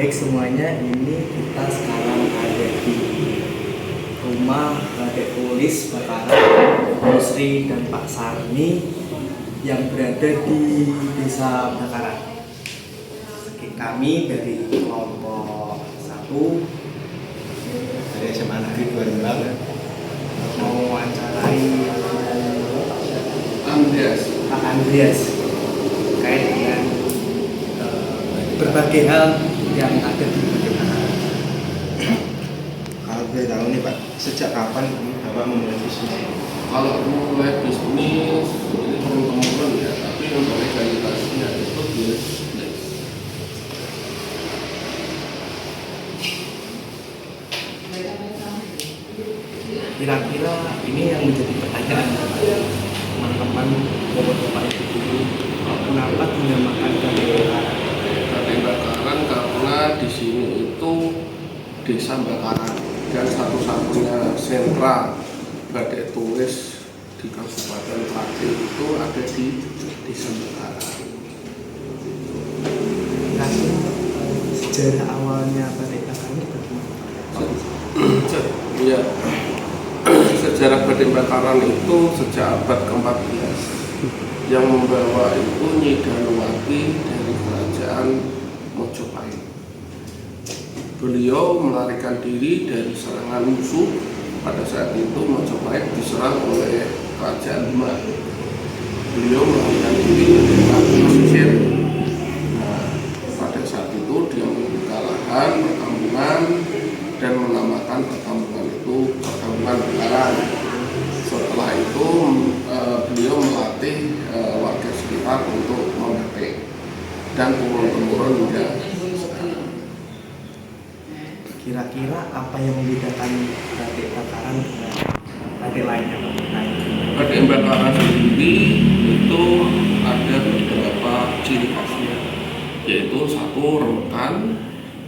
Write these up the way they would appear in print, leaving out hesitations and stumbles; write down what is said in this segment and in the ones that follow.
Baik semuanya, ini kita sekarang ada di rumah Batik Tulis Bakaran Musri dan Pak Sarni yang berada di Desa Bakaran. Kami dari kelompok 1 dari SMA Negeri 26 mau wawancarai Pak Andreas terkait dengan berbagai hal yang ada di Bakaran. Kalau boleh tahu nih Pak, sejak kapan Bapak memulai bisnis? Kalau mulai bisnis ini turun-temurun ya, tapi untuk legalitasnya itu bisnis. Kira-kira ini yang menjadi pertanyaan teman-teman bapak-bapak itu dulu, kenapa dinamakan Batik Bakaran? Batik Bakaran karena di sini itu desa Bakaran dan satu-satunya sentra batik tulis di Kabupaten Klaten itu ada di desa Bakaran. Kasih sejarah awalnya Batik Bakaran itu bagaimana? Iya, sejarah Batik Bakaran itu sejak abad ke-14 yang membawa itu Nyi Danuwati dari kerajaan Mojopahit. Beliau melarikan diri dari serangan musuh. Pada saat itu Mojopahit diserang oleh kerajaan Demak. Beliau melarikan diri dari pesisir. Nah, pada saat itu dia membuka lahan perkampungan dan menamakan perkampungan itu Perkampungan Bakaran. Setelah itu beliau melatih warga sekitar untuk membatik dan turun-temurun hingga sekarang. Kira-kira apa yang membedakan Batik Bakaran dengan batik lainnya? Batik Bakaran sendiri itu ada beberapa ciri khasnya, yaitu satu remekan,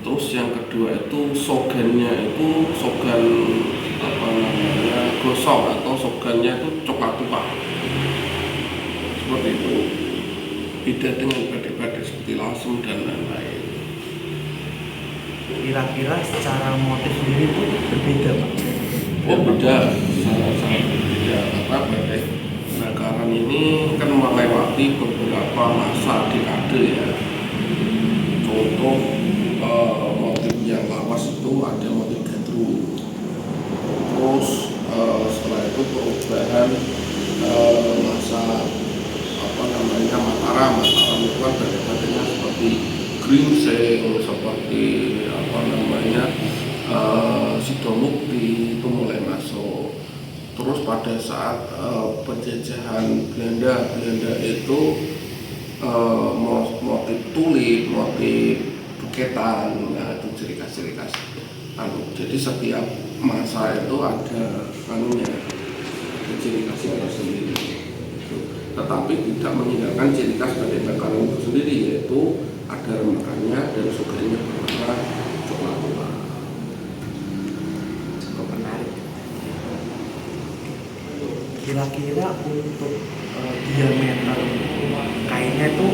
terus yang kedua itu sogannya itu sogan gosong atau sogannya itu coklat tua, seperti itu. Beda dengan batik-batik seperti lasem dan lain-lain. Kira-kira secara motif sendiri itu berbeda Pak? Oh beda, sangat berbeda. Karena batik Bakaran ini kan melewati beberapa masa dekade ya. Contoh motif yang lawas itu ada motif gandrung. Terus setelah itu perubahan masa Mataram itu kan batik-batiknya seperti Gringsing, seperti Sidomukti itu mulai masuk. Terus pada saat penjajahan Belanda itu motif tulip, motif buketan, nah, itu ciri khas. Jadi setiap masa itu ada ciri khasnya tersendiri. Tetapi tidak meninggalkan ciri khas Batik Bakaran itu sendiri, yaitu ada remekannya dan sogannya berwarna coklat tua. Cukup menarik. Kira-kira untuk diameter kainnya itu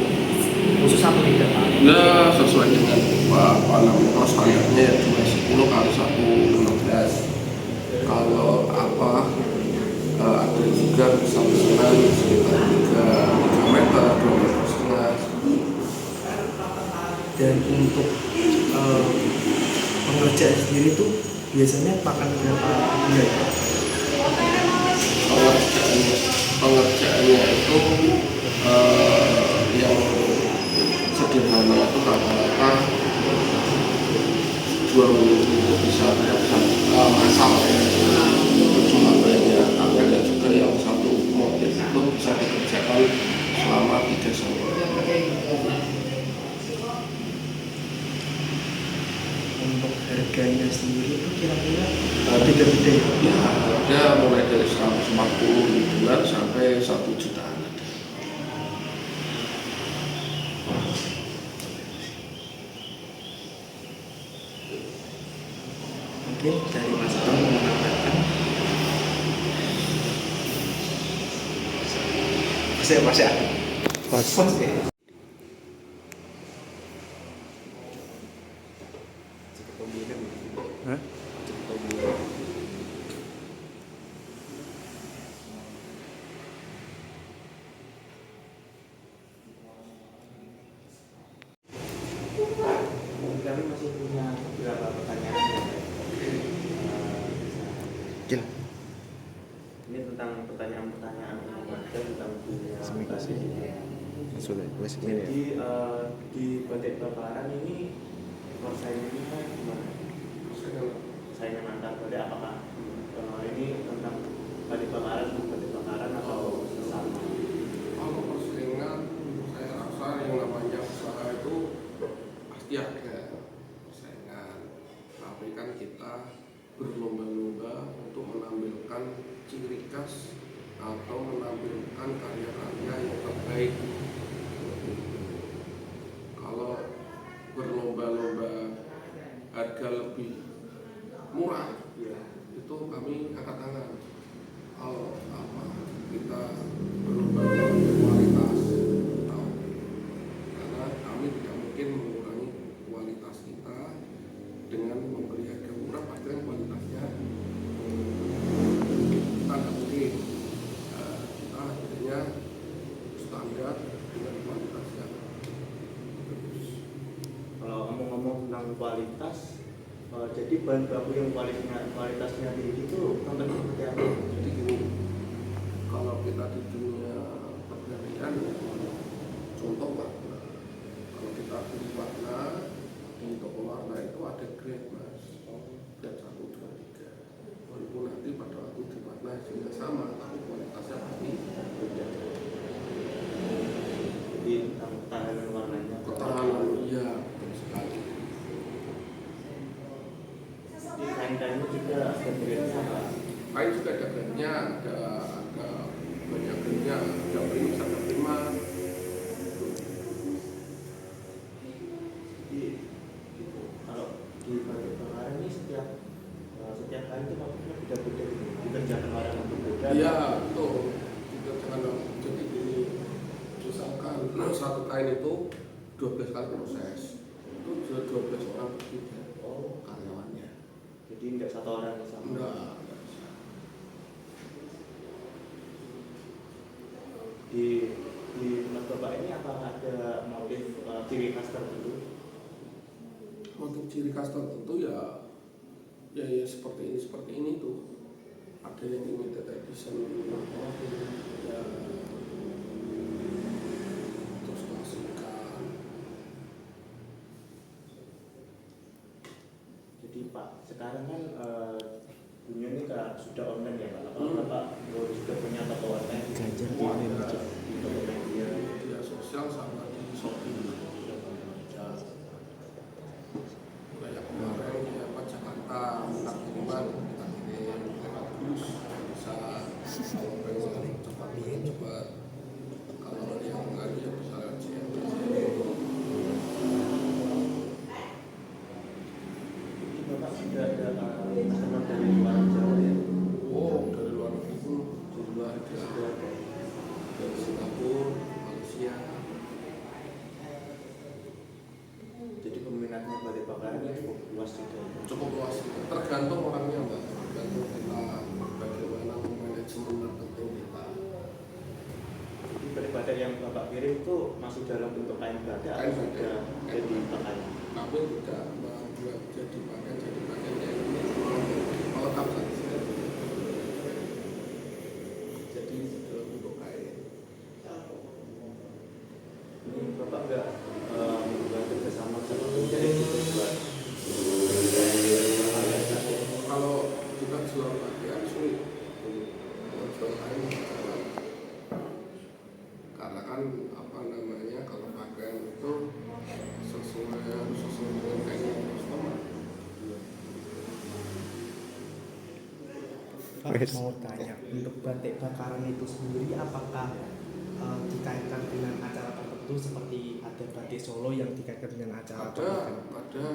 khusus apa tidak Pak? Ya sesuai dengan standarnya ya 210 kali 116. Kalau ada juga bisa pesanan sekitar 3 meter, 2 meter setengah. Dan untuk pengerjaan sendiri tuh biasanya makan berapa bulan? Pengerjaannya itu yang sederhana itu rata-rata 2 minggu itu bisa masal ya. Cuma banyak, tapi ada juga yang satu motif itu bisa dikerjakan selama 3 sampai 4 hari. Untuk harganya sendiri itu kira-kira beda-beda Ya, ada mulai dari 140 ribuan sampai 1 jutaan ada. Mungkin dari Mas Bang mengatakan masih Jel. Ini tentang pertanyaan-pertanyaan tentang dunia Komunikasi. Sudah, wes ini ya. Jadi di Batik Bakaran ini persaingannya gimana? Persaingan antar batik apakah ini tentang Batik Bakaran atau sesama? Kalau persaingan, saya rasa yang namanya usaha itu pasti ada persaingan. Tapi kan kita berlomba-lomba untuk menampilkan ciri khas atau menampilkan karya-karya yang terbaik. Kalau berlomba-lomba harga lebih murah, ya itu kami angkat tangan. Kalau kita berlomba-lomba kualitas, tahu, karena kami tidak mungkin mengurangi kualitas kita dengan memberi harga murah, padahal kualitasnya kita tidak mungkin. Kita akhirnya standar dengan kualitas yang bagus. Kalau ngomong-ngomong tentang kualitas, jadi bahan baku yang kualitasnya tinggi itu contohnya seperti apa? Jadi gini, kalau kita di dunia pertanian, contoh warna. Kalau kita beli warna di toko warna itu ada grade mas, grade 1, 2, 3. Walaupun nanti pada waktu di warna hasilnya sama, tapi kualitasnya pasti beda. Jadi ketahanan warnanya. Ketahanan, iya betul sekali. Di kain-kainnya juga ada grade-nya apa? Kain juga ada grade-nya, ada banyak grade-nya, ada prima, ada prima. Jadi gitu. Kalau di Batik Bakaran ini setiap kain itu maksudnya beda-beda gitu. Dikerjakan orang yang berbeda. Iya, betul. Kita jangan jadi ini, misalkan satu kain itu 12 kali proses, itu 12 orang berbeda. Oh, Karyawannya. jadi nggak satu orang yang sama. Enggak bisa. Di tempat bapak ini apakah ada motif ciri khas tertentu? Untuk ciri khas tertentu ya seperti ini tuh. Ada yang limited edition, ya terus klasikan. Jadi Pak, sekarang kan dunia ini sudah online ya Pak. Apakah Bapak sudah punya toko online? Ganjar Semua ini ada Di Tokopedia. media sosial sama di Shopee. Ya, kayak kemarin ya Pak Jakarta minta kiriman, kita kirim lewat bus bisa. Kalau pengen cepat, kalau yang nggak ya bisa lewat CNC. Jadi Bapak sudah ada customer dari luar Jawa ya? Oh, dari luar negeri pun juga ada, dari Singapura, Malaysia. Jadi peminatnya Batik Bakaran ini cukup luas juga. Cukup luas, tergantung orangnya mbak, tergantung kita bagaimana manajemen marketing kita. Jadi batik-batik yang Bapak kirim itu masih dalam bentuk kain batik atau Kain batik. sudah jadi pakaian? Kami tidak membuat jadi pakaian yang ini melengkap saja. Jadi dalam bentuk kain. Ini Bapak nggak membuat kerjasama sama penjahit gitu buat Kalau kita jual pakaian sulit, kalau jual kain jarang. Karena kan kalau pakaian itu sesuai dengan kain customer. Pak, mau tanya, untuk Batik Bakaran itu sendiri apakah dikaitkan dengan acara tertentu seperti ada Batik Solo yang dikaitkan dengan acara Ada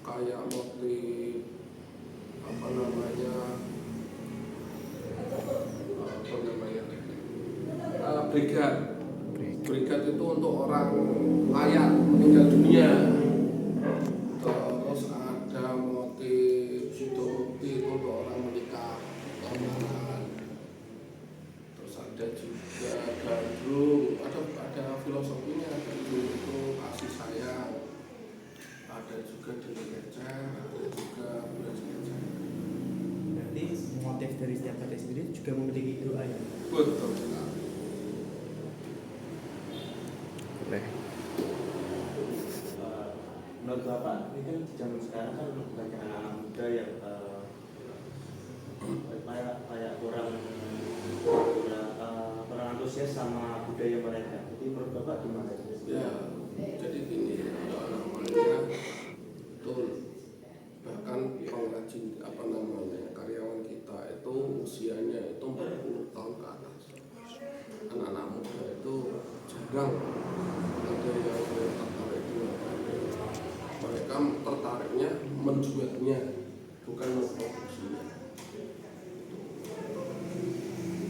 kayak motif brigade itu untuk orang layak meninggal dunia. Terus ada motif sidomuti itu untuk orang menikah lamaran. Terus ada juga gandrung, ada filosofinya. Gandrung itu kasih sayang. Ada juga diri kecer, ada juga bulan motif dari setiap batik sendiri juga memiliki doa ya. Betul sekali. Boleh. Menurut Bapak, ini kan di zaman sekarang kan banyak anak-anak muda yang kayak kurang antusias sama budaya mereka. Jadi menurut Bapak gimana? Ya, jadi gini, anak muda betul, bahkan pengrajin karyawan kita itu usianya itu 40 tahun ke atas. Anak-anak muda itu jarang ada yang tertarik dengan batik. Mereka tertariknya menjualnya, bukan memproduksinya.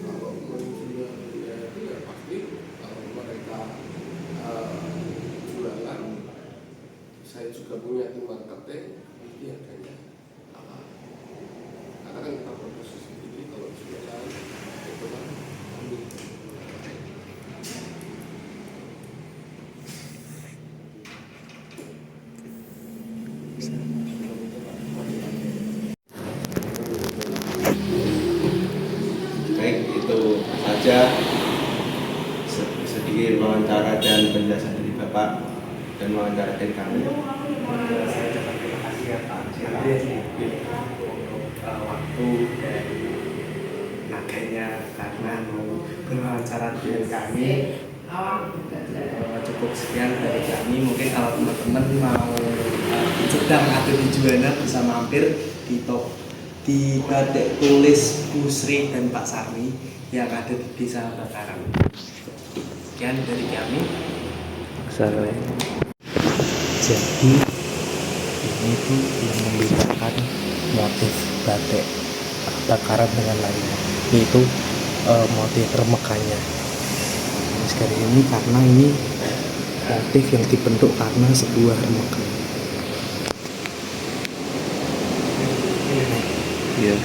Kalau menjualnya itu ya pasti kalau mereka jualan, saya juga punya tim marketing, pasti harganya karena kan kita produksi sendiri. Kalau jualan itu kan ambil. Baik, itu saja sedikit wawancara dan penjelasan dari Bapak dan wawancara dari kami. Saya ucapkan terima kasih ya Pak Andreas untuk waktu dan naganya karena mau berwawancara dengan kami. Cukup sekian dari kami. Mungkin kalau teman-teman mau sedang ada di Juwana bisa mampir di batik tulis Bu Sri dan Pak Sarmi yang ada di Desa Bakaran. Sekian dari kami. Jadi ini tuh yang membedakan motif batik Bakaran dengan lainnya, yaitu motif remekanya. Sekali ini karena ini motif yang dibentuk karena sebuah remekan. Iya.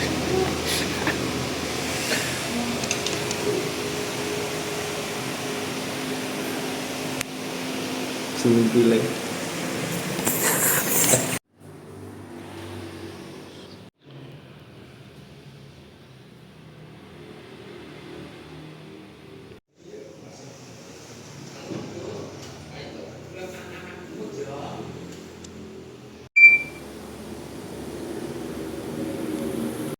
Sebelum pilih.